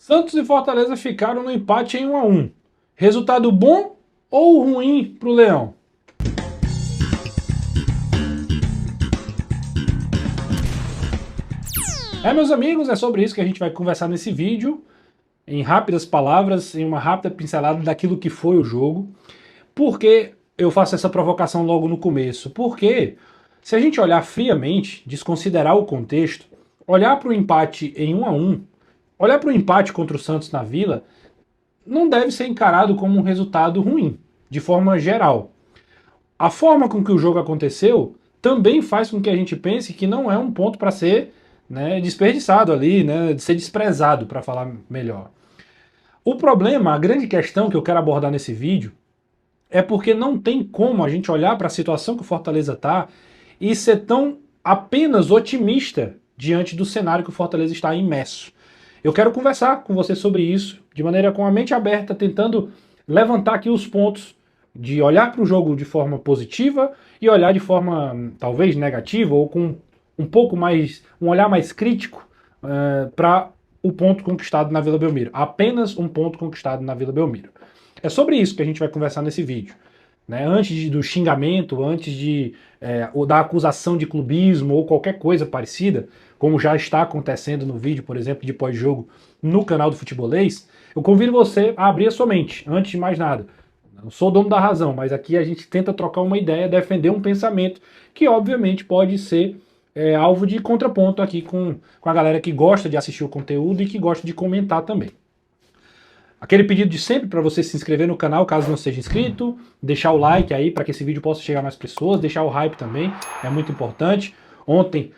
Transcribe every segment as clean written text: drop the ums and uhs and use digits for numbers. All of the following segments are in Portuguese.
Santos e Fortaleza ficaram no empate em 1-1. Resultado bom ou ruim para o Leão? Meus amigos, é sobre isso que a gente vai conversar nesse vídeo, em rápidas palavras, em uma rápida pincelada daquilo que foi o jogo. Por que eu faço essa provocação logo no começo? Porque se a gente olhar friamente, desconsiderar o contexto, olhar para o empate em 1-1, olhar para o empate contra o Santos na Vila, não deve ser encarado como um resultado ruim, de forma geral. A forma com que o jogo aconteceu também faz com que a gente pense que não é um ponto para ser, desperdiçado ali, de ser desprezado, para falar melhor. O problema, a grande questão que eu quero abordar nesse vídeo, é porque não tem como a gente olhar para a situação que o Fortaleza está e ser tão apenas otimista diante do cenário que o Fortaleza está imerso. Eu quero conversar com você sobre isso, de maneira com a mente aberta, tentando levantar aqui os pontos de olhar para o jogo de forma positiva e olhar de forma talvez negativa ou com um pouco mais, um olhar mais crítico para o ponto conquistado na Vila Belmiro. Apenas um ponto conquistado na Vila Belmiro. É sobre isso que a gente vai conversar nesse vídeo. Antes do xingamento, antes ou da acusação de clubismo ou qualquer coisa parecida, como já está acontecendo no vídeo, por exemplo, de pós-jogo no canal do Futebolês, eu convido você a abrir a sua mente, antes de mais nada. Não sou dono da razão, mas aqui a gente tenta trocar uma ideia, defender um pensamento que obviamente pode ser alvo de contraponto aqui com a galera que gosta de assistir o conteúdo e que gosta de comentar também. Aquele pedido de sempre para você se inscrever no canal caso não seja inscrito, deixar o like aí para que esse vídeo possa chegar a mais pessoas, deixar o hype também, é muito importante. Ontem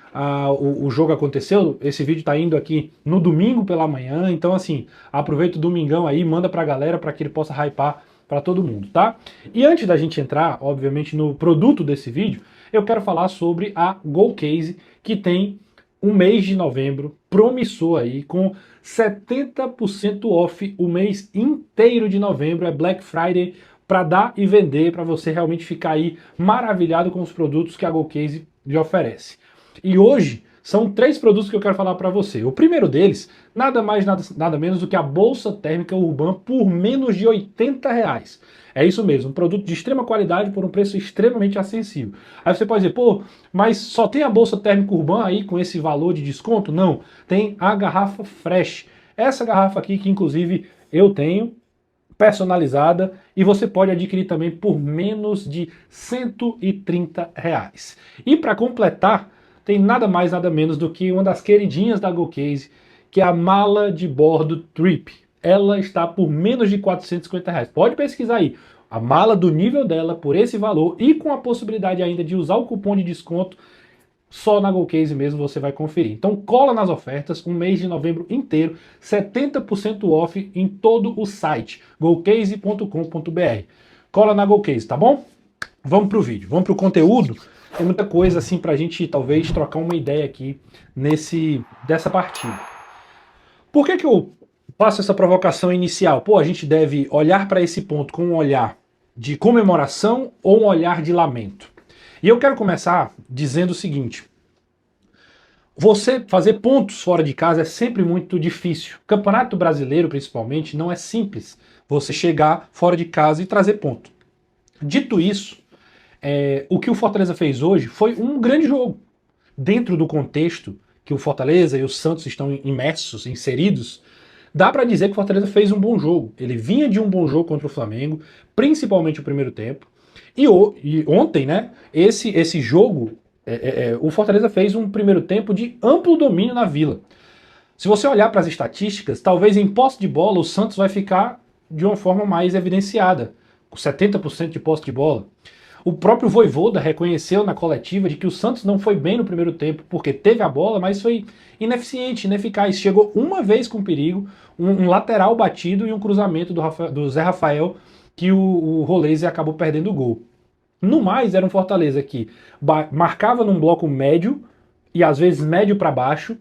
o jogo aconteceu, esse vídeo está indo aqui no domingo pela manhã, então assim, aproveita o domingão aí, manda para a galera para que ele possa hypar para todo mundo, tá? E antes da gente entrar, obviamente, no produto desse vídeo, eu quero falar sobre a GoCase, que tem um mês de novembro promissor aí, com 70% off o mês inteiro de novembro, é Black Friday, para dar e vender, para você realmente ficar aí maravilhado com os produtos que a GoCase lhe oferece. E hoje são 3 produtos que eu quero falar para você. O primeiro deles, nada mais, nada menos do que a bolsa térmica Urban por menos de R$80. É isso mesmo, um produto de extrema qualidade por um preço extremamente acessível. Aí você pode dizer, pô, mas só tem a bolsa térmica Urban aí com esse valor de desconto? Não, tem a garrafa Fresh. Essa garrafa aqui que inclusive eu tenho, personalizada, e você pode adquirir também por menos de R$130. E para completar, tem nada mais nada menos do que uma das queridinhas da GoCase, que é a mala de bordo Trip. Ela está por menos de R$450. Pode pesquisar aí. A mala do nível dela por esse valor e com a possibilidade ainda de usar o cupom de desconto. Só na GoCase mesmo você vai conferir. Então cola nas ofertas, um mês de novembro inteiro, 70% off em todo o site, gocase.com.br. Cola na GoCase, tá bom? Vamos pro vídeo, vamos pro conteúdo. Tem muita coisa assim pra gente talvez trocar uma ideia aqui dessa partida. Por que eu faço essa provocação inicial? Pô, a gente deve olhar para esse ponto com um olhar de comemoração ou um olhar de lamento? E eu quero começar dizendo o seguinte: você fazer pontos fora de casa é sempre muito difícil. O Campeonato Brasileiro, principalmente, não é simples você chegar fora de casa e trazer ponto. Dito isso, o que o Fortaleza fez hoje foi um grande jogo. Dentro do contexto que o Fortaleza e o Santos estão imersos, inseridos, dá para dizer que o Fortaleza fez um bom jogo. Ele vinha de um bom jogo contra o Flamengo, principalmente o primeiro tempo. E ontem, esse jogo, o Fortaleza fez um primeiro tempo de amplo domínio na Vila. Se você olhar para as estatísticas, talvez em posse de bola o Santos vai ficar de uma forma mais evidenciada, com 70% de posse de bola. O próprio Vojvoda reconheceu na coletiva de que o Santos não foi bem no primeiro tempo, porque teve a bola, mas foi ineficiente, ineficaz. Chegou uma vez com perigo, um lateral batido e um cruzamento do Zé Rafael, que o Roleze acabou perdendo o gol. No mais, era um Fortaleza que marcava num bloco médio, e às vezes médio para baixo,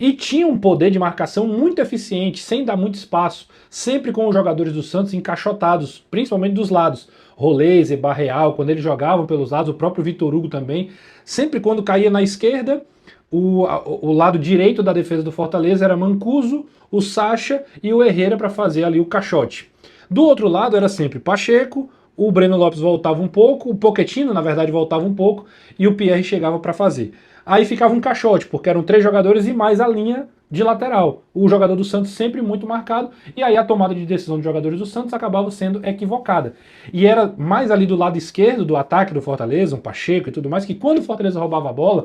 e tinha um poder de marcação muito eficiente, sem dar muito espaço, sempre com os jogadores do Santos encaixotados, principalmente dos lados. Roleze, Barreal, quando eles jogavam pelos lados, o próprio Vitor Hugo também, sempre quando caía na esquerda, o lado direito da defesa do Fortaleza era Mancuso, o Sacha e o Herrera para fazer ali o caixote. Do outro lado era sempre Pacheco, o Breno Lopes voltava um pouco, o Pochettino, na verdade, voltava um pouco, e o Pierre chegava para fazer. Aí ficava um caixote, porque eram 3 jogadores e mais a linha de lateral. O jogador do Santos sempre muito marcado, e aí a tomada de decisão dos jogadores do Santos acabava sendo equivocada. E era mais ali do lado esquerdo do ataque do Fortaleza, um Pacheco e tudo mais, que quando o Fortaleza roubava a bola,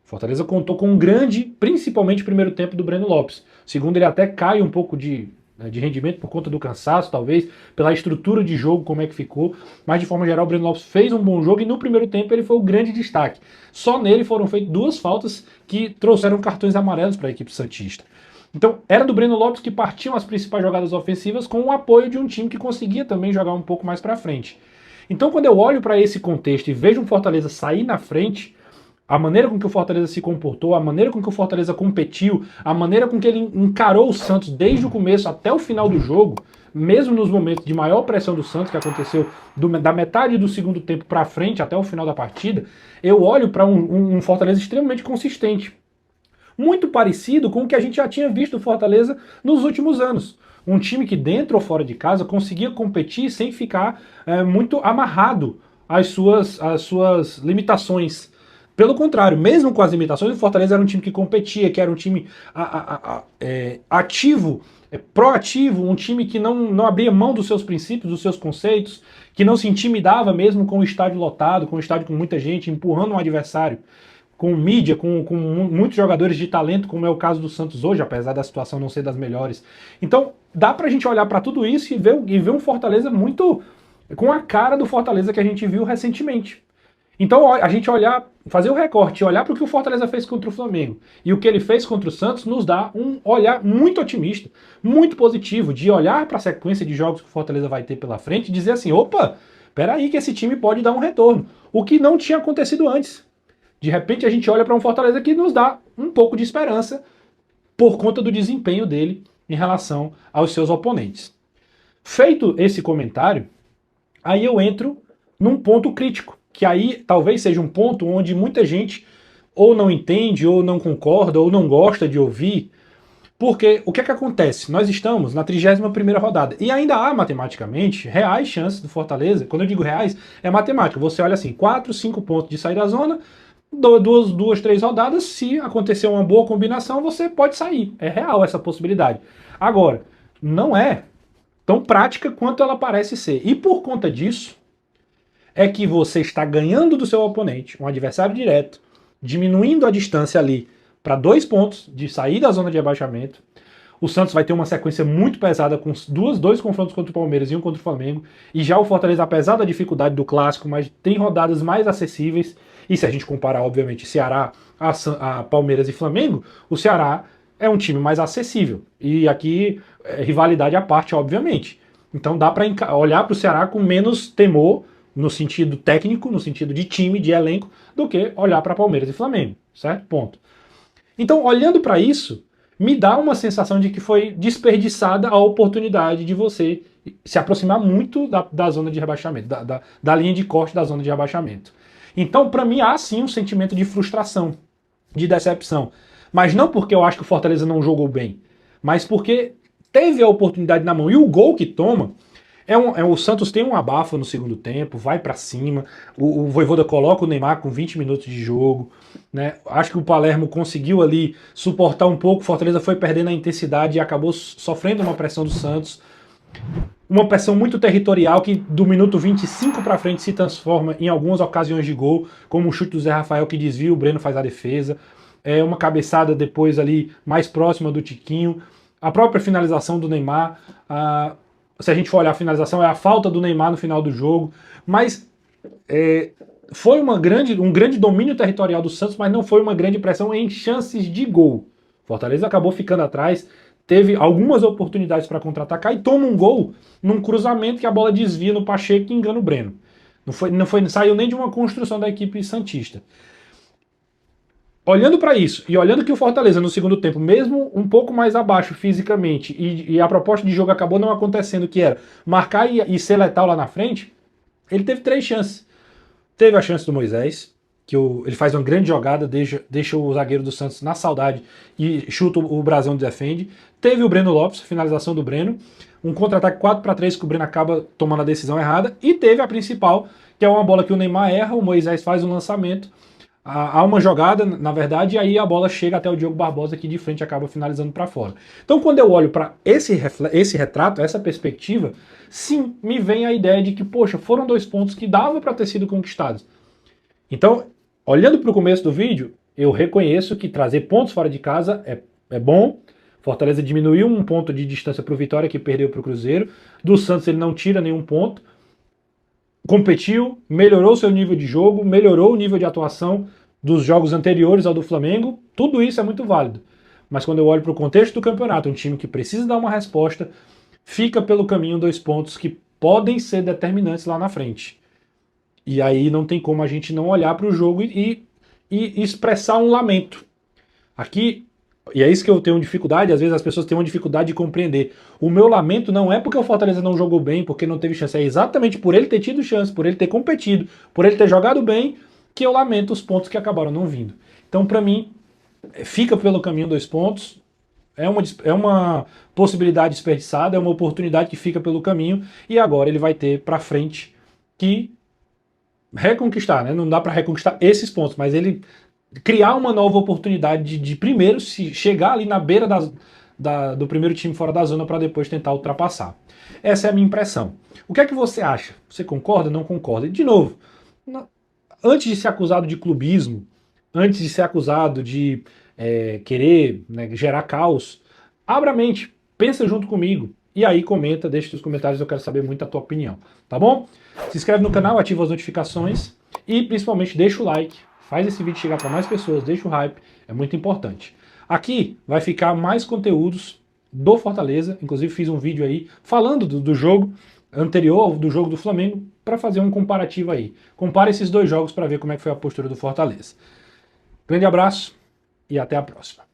Fortaleza contou com um grande, principalmente primeiro tempo do Breno Lopes. Segundo, ele até cai um pouco de rendimento por conta do cansaço, talvez, pela estrutura de jogo, como é que ficou. Mas, de forma geral, o Breno Lopes fez um bom jogo e no primeiro tempo ele foi o grande destaque. Só nele foram feitas 2 faltas que trouxeram cartões amarelos para a equipe santista. Então, era do Breno Lopes que partiam as principais jogadas ofensivas com o apoio de um time que conseguia também jogar um pouco mais para frente. Então, quando eu olho para esse contexto e vejo um Fortaleza sair na frente, a maneira com que o Fortaleza se comportou, a maneira com que o Fortaleza competiu, a maneira com que ele encarou o Santos desde o começo até o final do jogo, mesmo nos momentos de maior pressão do Santos, que aconteceu da metade do segundo tempo para frente até o final da partida, eu olho para um Fortaleza extremamente consistente. Muito parecido com o que a gente já tinha visto o Fortaleza nos últimos anos. Um time que dentro ou fora de casa conseguia competir sem ficar muito amarrado às suas limitações. Pelo contrário, mesmo com as limitações, o Fortaleza era um time que competia, que era um time ativo, proativo, um time que não abria mão dos seus princípios, dos seus conceitos, que não se intimidava mesmo com o estádio lotado, com o estádio com muita gente, empurrando um adversário, com mídia, com muitos jogadores de talento, como é o caso do Santos hoje, apesar da situação não ser das melhores. Então, dá pra gente olhar para tudo isso e ver um Fortaleza muito com a cara do Fortaleza que a gente viu recentemente. Então a gente olhar, fazer o recorte, olhar para o que o Fortaleza fez contra o Flamengo e o que ele fez contra o Santos nos dá um olhar muito otimista, muito positivo, de olhar para a sequência de jogos que o Fortaleza vai ter pela frente e dizer assim, opa, peraí que esse time pode dar um retorno, o que não tinha acontecido antes. De repente a gente olha para um Fortaleza que nos dá um pouco de esperança por conta do desempenho dele em relação aos seus oponentes. Feito esse comentário, aí eu entro num ponto crítico, que aí talvez seja um ponto onde muita gente ou não entende, ou não concorda, ou não gosta de ouvir, porque o que é que acontece? Nós estamos na 31ª rodada, e ainda há matematicamente reais chances do Fortaleza, quando eu digo reais, é matemática, você olha assim, 4, 5 pontos de sair da zona, 2, 3 rodadas, se acontecer uma boa combinação, você pode sair, é real essa possibilidade. Agora, não é tão prática quanto ela parece ser, e por conta disso, é que você está ganhando do seu oponente, um adversário direto, diminuindo a distância ali para 2 pontos de sair da zona de rebaixamento. O Santos vai ter uma sequência muito pesada com 2 confrontos contra o Palmeiras e um contra o Flamengo. E já o Fortaleza, apesar da dificuldade do clássico, mas tem rodadas mais acessíveis. E se a gente comparar, obviamente, Ceará a Palmeiras e Flamengo, o Ceará é um time mais acessível. E aqui, rivalidade à parte, obviamente. Então dá para olhar para o Ceará com menos temor, no sentido técnico, no sentido de time, de elenco, do que olhar para Palmeiras e Flamengo, certo? Ponto. Então, olhando para isso, me dá uma sensação de que foi desperdiçada a oportunidade de você se aproximar muito da zona de rebaixamento, da linha de corte da zona de rebaixamento. Então, para mim, há sim um sentimento de frustração, de decepção. Mas não porque eu acho que o Fortaleza não jogou bem, mas porque teve a oportunidade na mão. E o gol que toma, o Santos tem um abafo no segundo tempo, vai pra cima, o Vojvoda coloca o Neymar com 20 minutos de jogo, né? Acho que o Palermo conseguiu ali suportar um pouco, o Fortaleza foi perdendo a intensidade e acabou sofrendo uma pressão do Santos, uma pressão muito territorial que do minuto 25 pra frente se transforma em algumas ocasiões de gol, como o chute do Zé Rafael que desvia, o Breno faz a defesa, uma cabeçada depois ali mais próxima do Tiquinho, a própria finalização do Neymar, se a gente for olhar a finalização, é a falta do Neymar no final do jogo, mas foi um grande domínio territorial do Santos, mas não foi uma grande pressão em chances de gol. Fortaleza acabou ficando atrás, teve algumas oportunidades para contra-atacar e toma um gol num cruzamento que a bola desvia no Pacheco e engana o Breno. Não saiu nem de uma construção da equipe santista. Olhando para isso, e olhando que o Fortaleza no segundo tempo, mesmo um pouco mais abaixo fisicamente, e a proposta de jogo acabou não acontecendo, que era marcar e ser letal lá na frente, ele teve 3 chances. Teve a chance do Moisés, ele faz uma grande jogada, deixa o zagueiro do Santos na saudade e chuta o Brasão defende. Teve o Breno Lopes, finalização do Breno, um contra-ataque 4-3 que o Breno acaba tomando a decisão errada, e teve a principal, que é uma bola que o Neymar erra, o Moisés faz um lançamento, há uma jogada, na verdade, e aí a bola chega até o Diogo Barbosa, que de frente acaba finalizando para fora. Então, quando eu olho para esse retrato, essa perspectiva, sim, me vem a ideia de que, poxa, foram 2 pontos que dava para ter sido conquistados. Então, olhando para o começo do vídeo, eu reconheço que trazer pontos fora de casa é bom. Fortaleza diminuiu 1 ponto de distância para o Vitória, que perdeu para o Cruzeiro. Do Santos ele não tira nenhum ponto. Competiu, melhorou seu nível de jogo, melhorou o nível de atuação dos jogos anteriores ao do Flamengo. Tudo isso é muito válido. Mas quando eu olho para o contexto do campeonato, um time que precisa dar uma resposta, fica pelo caminho 2 pontos que podem ser determinantes lá na frente. E aí não tem como a gente não olhar para o jogo e expressar um lamento. Aqui, e é isso que eu tenho dificuldade, às vezes as pessoas têm uma dificuldade de compreender. O meu lamento não é porque o Fortaleza não jogou bem, porque não teve chance, é exatamente por ele ter tido chance, por ele ter competido, por ele ter jogado bem, que eu lamento os pontos que acabaram não vindo. Então, para mim, fica pelo caminho 2 pontos, é uma possibilidade desperdiçada, é uma oportunidade que fica pelo caminho, e agora ele vai ter para frente que reconquistar, né? Não dá para reconquistar esses pontos, mas ele criar uma nova oportunidade de primeiro se chegar ali na beira do primeiro time fora da zona para depois tentar ultrapassar. Essa é a minha impressão. O que é que você acha? Você concorda? Não concorda? E de novo, antes de ser acusado de clubismo, antes de ser acusado de querer, né, gerar caos, abra a mente, pensa junto comigo. E aí comenta, deixa seus comentários, eu quero saber muito a tua opinião, tá bom? Se inscreve no canal, ativa as notificações e principalmente deixa o like, faz esse vídeo chegar para mais pessoas, deixa o hype, é muito importante. Aqui vai ficar mais conteúdos do Fortaleza, inclusive fiz um vídeo aí falando do jogo anterior, do jogo do Flamengo, para fazer um comparativo aí. Compara esses 2 jogos para ver como é que foi a postura do Fortaleza. Grande abraço e até a próxima.